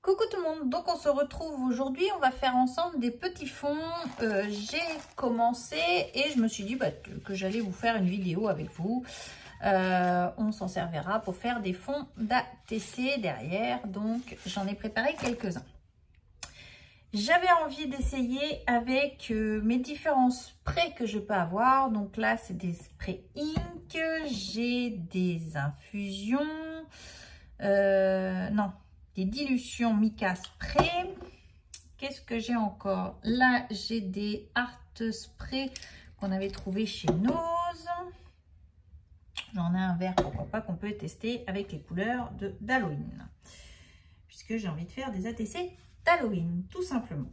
Coucou tout le monde, donc on se retrouve aujourd'hui, on va faire ensemble des petits fonds. J'ai commencé et je me suis dit que j'allais vous faire une vidéo avec vous. On s'en servira pour faire des fonds d'ATC derrière, donc j'en ai préparé quelques-uns. J'avais envie d'essayer avec mes différents sprays que je peux avoir. Donc là, c'est des sprays ink, j'ai des infusions, des dilutions mica spray. Qu'est-ce que j'ai encore? Là, j'ai des art spray qu'on avait trouvé chez Nose. J'en ai un vert, pourquoi pas, qu'on peut tester avec les couleurs d'Halloween. Puisque j'ai envie de faire des ATC d'Halloween, tout simplement.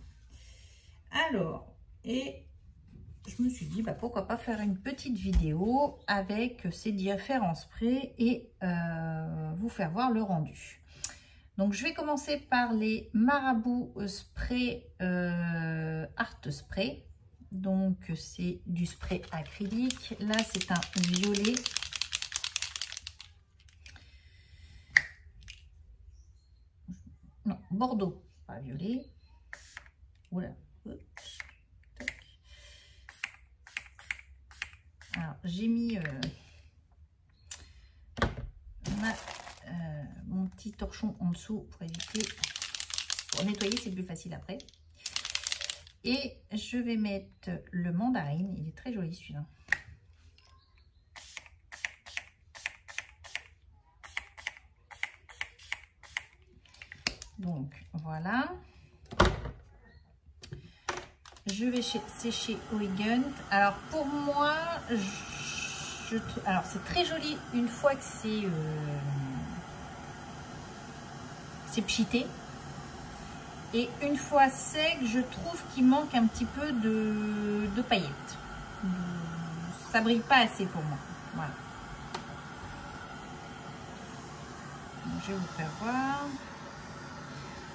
Alors, et je me suis dit, pourquoi pas faire une petite vidéo avec ces différents sprays et vous faire voir le rendu. Donc, je vais commencer par les Marabout Spray Art Spray. Donc, c'est du spray acrylique. Là, c'est un violet. Non, bordeaux, pas violet. Oula. Alors, j'ai mis mon petit torchon en dessous pour éviter. Pour nettoyer, c'est plus facile après. Et je vais mettre le mandarine. Il est très joli celui-là. Donc, voilà. Je vais sécher Oegent. Alors, pour moi, alors c'est très joli une fois que c'est pchité. Et une fois sec, je trouve qu'il manque un petit peu de paillettes. Ça brille pas assez pour moi. Voilà. Donc, je vais vous faire voir.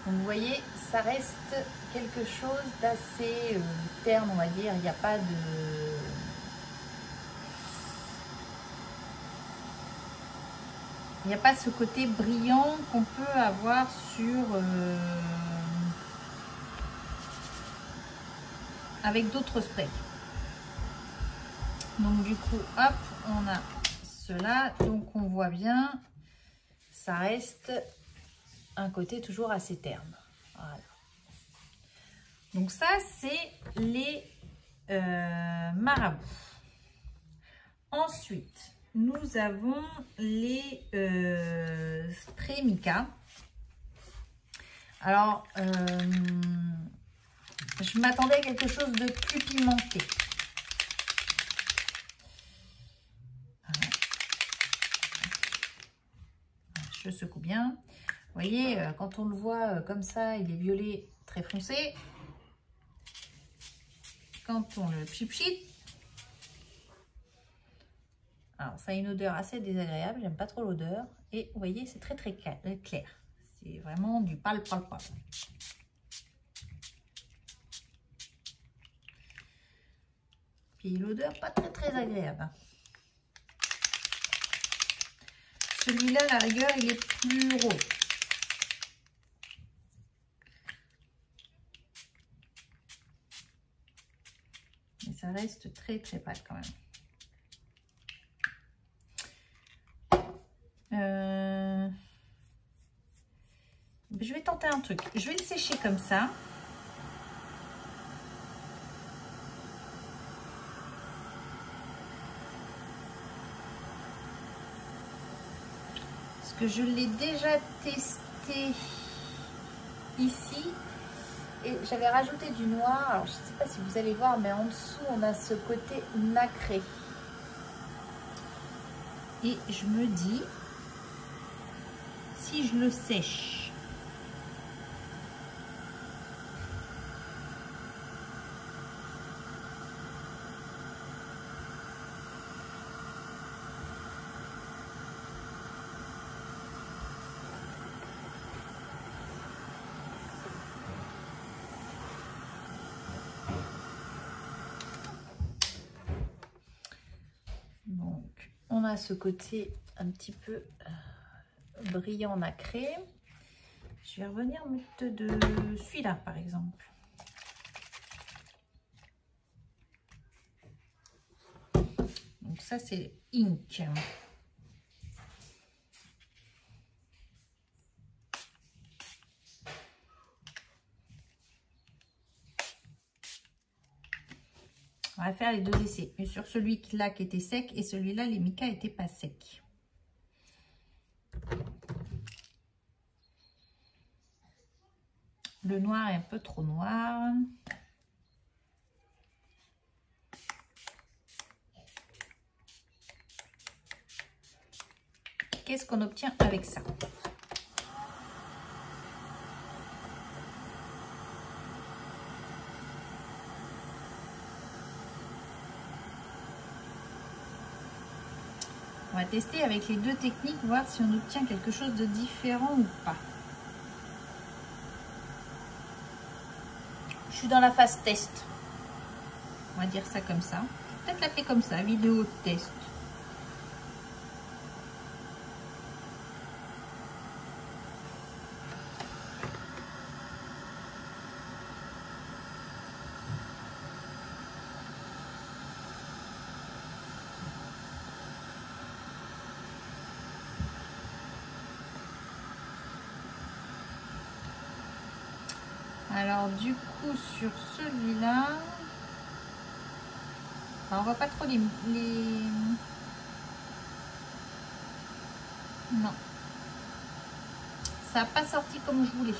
Donc, vous voyez, ça reste quelque chose d'assez terne, on va dire. Il n'y a pas de... Il n'y a pas ce côté brillant qu'on peut avoir sur... avec d'autres sprays. Donc, du coup, hop, on a cela. Donc, on voit bien, ça reste un côté toujours assez terne. Voilà. Donc ça, c'est les marabouts. Ensuite, nous avons les sprays mica. Alors, je m'attendais à quelque chose de plus pimenté. Voilà. Je secoue bien. Vous voyez, quand on le voit comme ça, il est violet très foncé. Quand on le pchit, alors ça a une odeur assez désagréable, j'aime pas trop l'odeur. Et vous voyez, c'est très clair. C'est vraiment du pâle. Puis l'odeur pas très agréable. Celui-là, à la rigueur, il est plus rose. Mais ça reste très pâle quand même. Je vais tenter un truc. Je vais le sécher comme ça. Parce que je l'ai déjà testé ici. Et j'avais rajouté du noir. Alors, je ne sais pas si vous allez voir, mais en dessous, on a ce côté nacré. Et je me dis, si je le sèche, on a ce côté un petit peu brillant nacré. Je vais revenir mettre de celui-là, par exemple. Donc ça, c'est Ink. On va faire les deux essais. Et sur celui-là qui était sec et celui-là, les micas n'étaient pas secs. Le noir est un peu trop noir. Qu'est-ce qu'on obtient avec ça? On va tester avec les deux techniques, voir si on obtient quelque chose de différent ou pas. Je suis dans la phase test. On va dire ça comme ça. Peut-être l'appeler comme ça, vidéo test. Alors du coup sur celui-là, on voit pas trop les... Non, ça n'a pas sorti comme je voulais.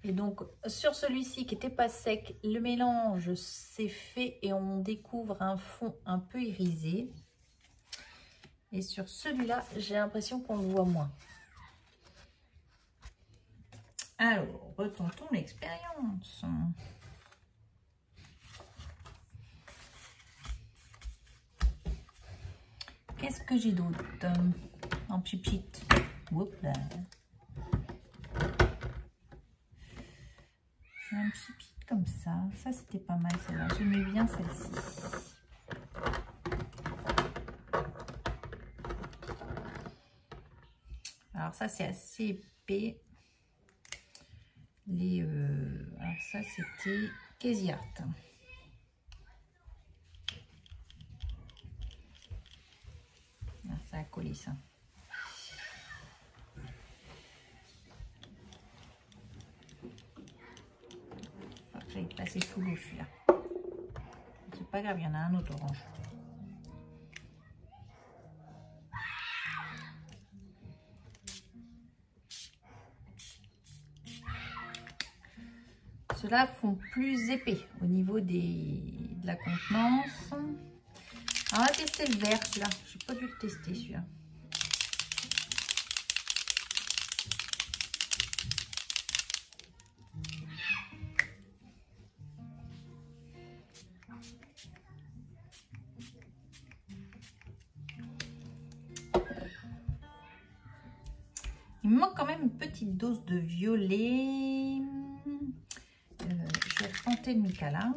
Et donc sur celui-ci qui n'était pas sec, le mélange s'est fait et on découvre un fond un peu irisé. Et sur celui-là, j'ai l'impression qu'on le voit moins. Alors, retentons l'expérience. Qu'est-ce que j'ai d'autre en pipite? Oups là. Un petit pit comme ça. Ça, c'était pas mal, celle-là. J'aimais bien celle-ci. Alors, ça, c'est assez épais. Alors, ça, c'était Casey Art. Ah, ça a collé, ça. J'ai passé sous l'eau celui-là. C'est pas grave, il y en a un autre orange. Ceux-là font plus épais au niveau de la contenance. Alors, on va tester le vert, celui-là. Je n'ai pas dû le tester, celui-là. Il me manque quand même une petite dose de violet. Je vais retenter le mica là.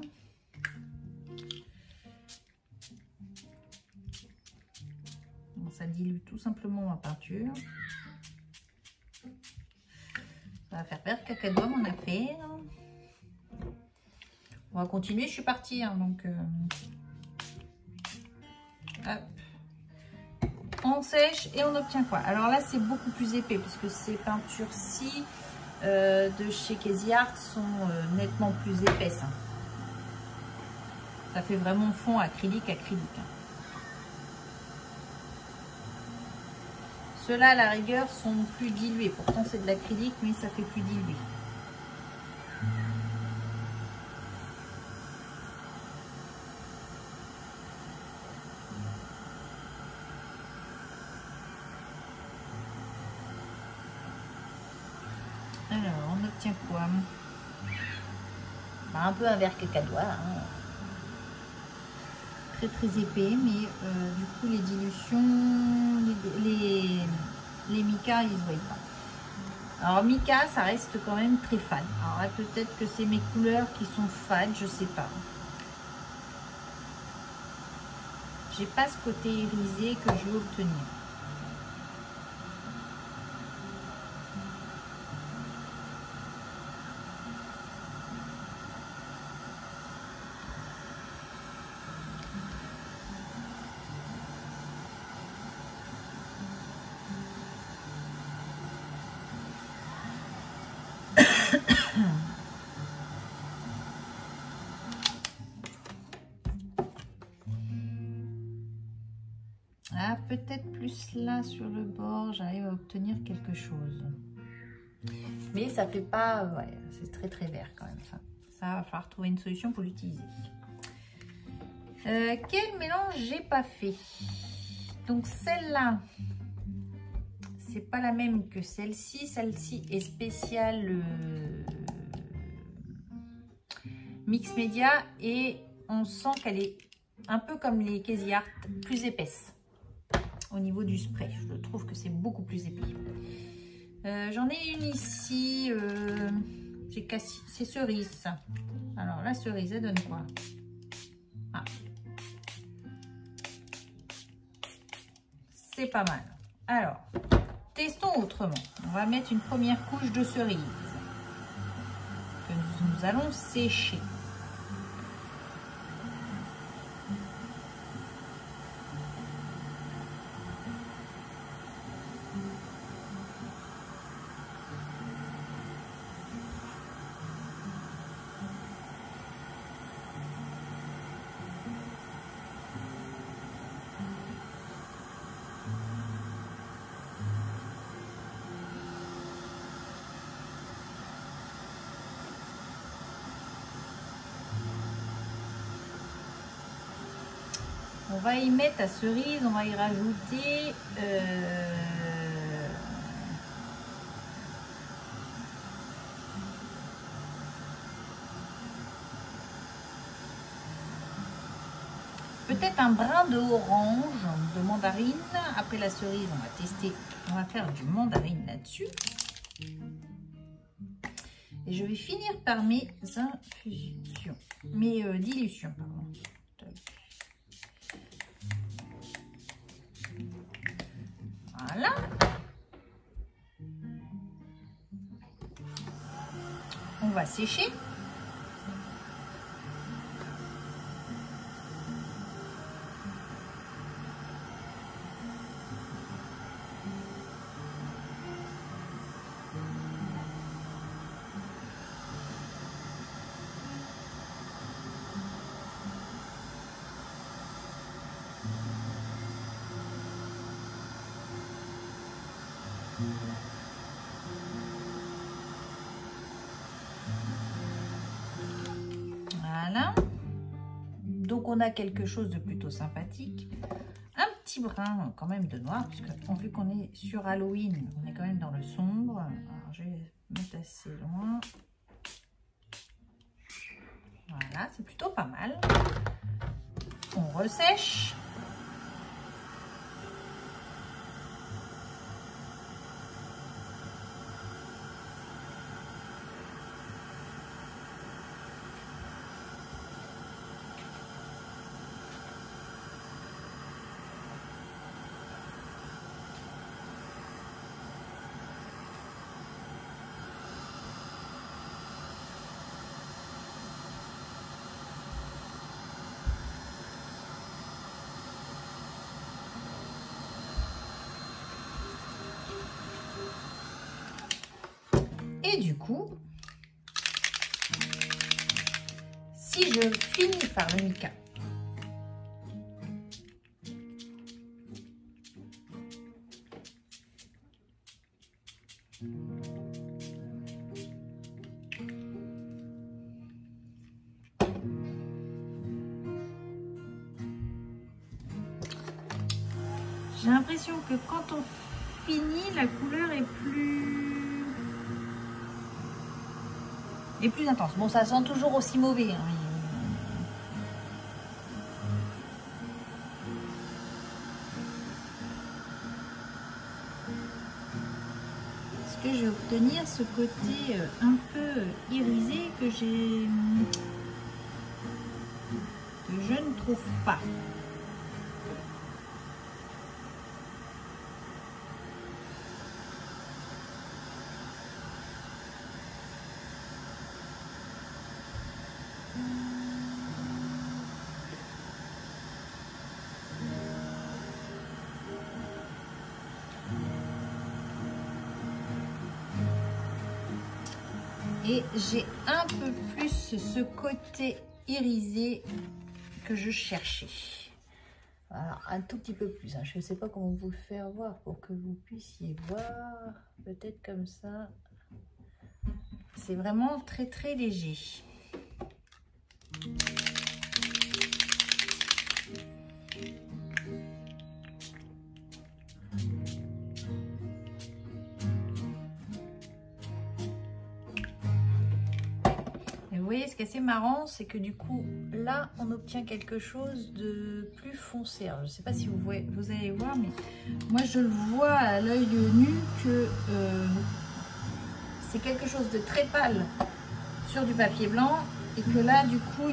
Bon, ça dilue tout simplement ma peinture. Ça va faire vert cacao, on a fait. On va continuer, je suis partie. Hein, donc, hop. On sèche et on obtient quoi? Alors là, c'est beaucoup plus épais puisque ces peintures-ci de chez Casey Art sont nettement plus épaisses. Hein. Ça fait vraiment fond acrylique. Hein. Ceux-là, à la rigueur, sont plus dilués. Pourtant, c'est de l'acrylique, mais ça fait plus dilué. Alors, on obtient quoi? Bah, un peu un vert cacadois. Hein. Très très épais, mais du coup, les dilutions, les micas, ils ne se voient pas. Alors mica, ça reste quand même très fade. Alors là, peut-être que c'est mes couleurs qui sont fades, je sais pas. J'ai pas ce côté irisé que je veux obtenir. Ah, peut-être plus là sur le bord, j'arrive à obtenir quelque chose. Mais ça fait pas... ouais, c'est très très vert quand même ça. Ça va falloir trouver une solution pour l'utiliser. Quel mélange j'ai pas fait? Donc celle-là, c'est pas la même que celle-ci. Celle-ci est spéciale mix média et on sent qu'elle est un peu comme les Crazy Art, plus épaisse au niveau du spray. Je trouve que c'est beaucoup plus épais. J'en ai une ici, c'est cerise. Alors la cerise, elle donne quoi? Ah. C'est pas mal. Alors, testons autrement. On va mettre une première couche de cerise que nous allons sécher. On va y mettre la cerise, on va y rajouter peut-être un brin de orange, de mandarine. Après la cerise, on va tester, on va faire du mandarine là-dessus. Et je vais finir par mes infusions, mes dilutions, pardon. Voilà. On va sécher. Voilà. Donc on a quelque chose de plutôt sympathique. Un petit brin quand même de noir, puisque vu qu'on est sur Halloween, on est quand même dans le sombre. Alors je vais mettre assez loin. Voilà, c'est plutôt pas mal. On ressèche. Et du coup, si je finis par le mica, j'ai l'impression que quand on finit, la couleur est plus intense. Bon, ça sent toujours aussi mauvais, hein, que je vais obtenir ce côté un peu irisé que je ne trouve pas. Et j'ai un peu plus ce côté irisé que je cherchais. Voilà, un tout petit peu plus. Hein. Je ne sais pas comment vous le faire voir pour que vous puissiez voir. Peut-être comme ça. C'est vraiment très très léger. Vous voyez, ce qui est assez marrant, c'est que du coup, là, on obtient quelque chose de plus foncé. Alors, je ne sais pas si vous allez voir, mais moi, je le vois à l'œil nu que c'est quelque chose de très pâle sur du papier blanc et que là, du coup,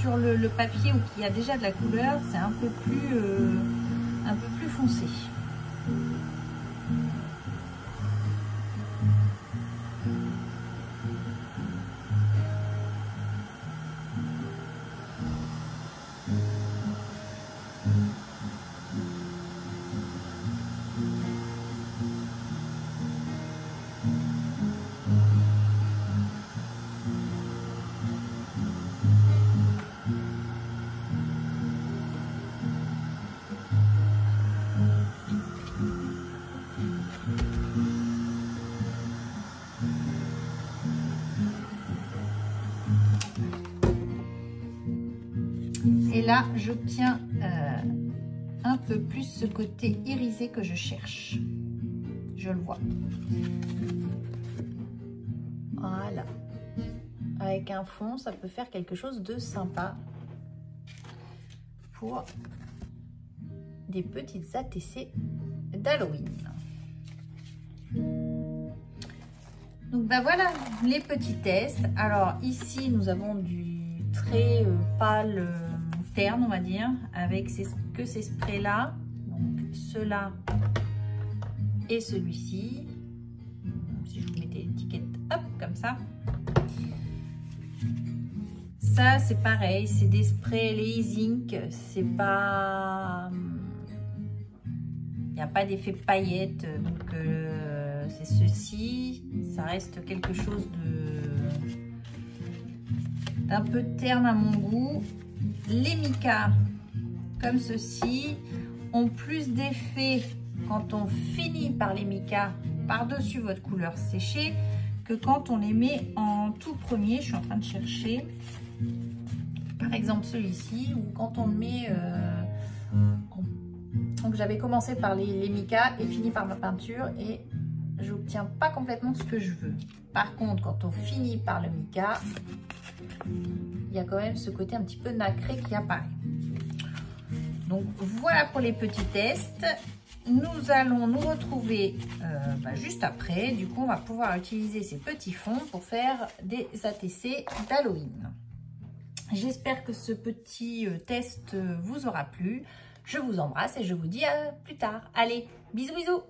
sur le papier où il y a déjà de la couleur, c'est un peu plus foncé. Et là, j'obtiens un peu plus ce côté irisé que je cherche. Je le vois. Voilà. Avec un fond, ça peut faire quelque chose de sympa pour des petites ATC d'Halloween. Donc ben voilà les petits tests. Alors ici, nous avons du très pâle terne, on va dire, avec que ces sprays là, donc ceux-là et celui-ci. Si je vous mettais l'étiquette, hop, comme ça. Ça c'est pareil, c'est des sprays les Ink, c'est pas, il n'y a pas d'effet paillette, donc c'est ceci, ça reste quelque chose d'un peu terne à mon goût. Les Mica, comme ceci, ont plus d'effet quand on finit par les Mica par-dessus votre couleur séchée que quand on les met en tout premier. Je suis en train de chercher, par exemple celui-ci, ou quand on le met... Donc j'avais commencé par les Mica et fini par ma peinture et j'obtiens pas complètement ce que je veux. Par contre, quand on finit par le Mica, il y a quand même ce côté un petit peu nacré qui apparaît. Donc voilà pour les petits tests. Nous allons nous retrouver juste après. Du coup, on va pouvoir utiliser ces petits fonds pour faire des ATC d'Halloween. J'espère que ce petit test vous aura plu. Je vous embrasse et je vous dis à plus tard. Allez, bisous bisous!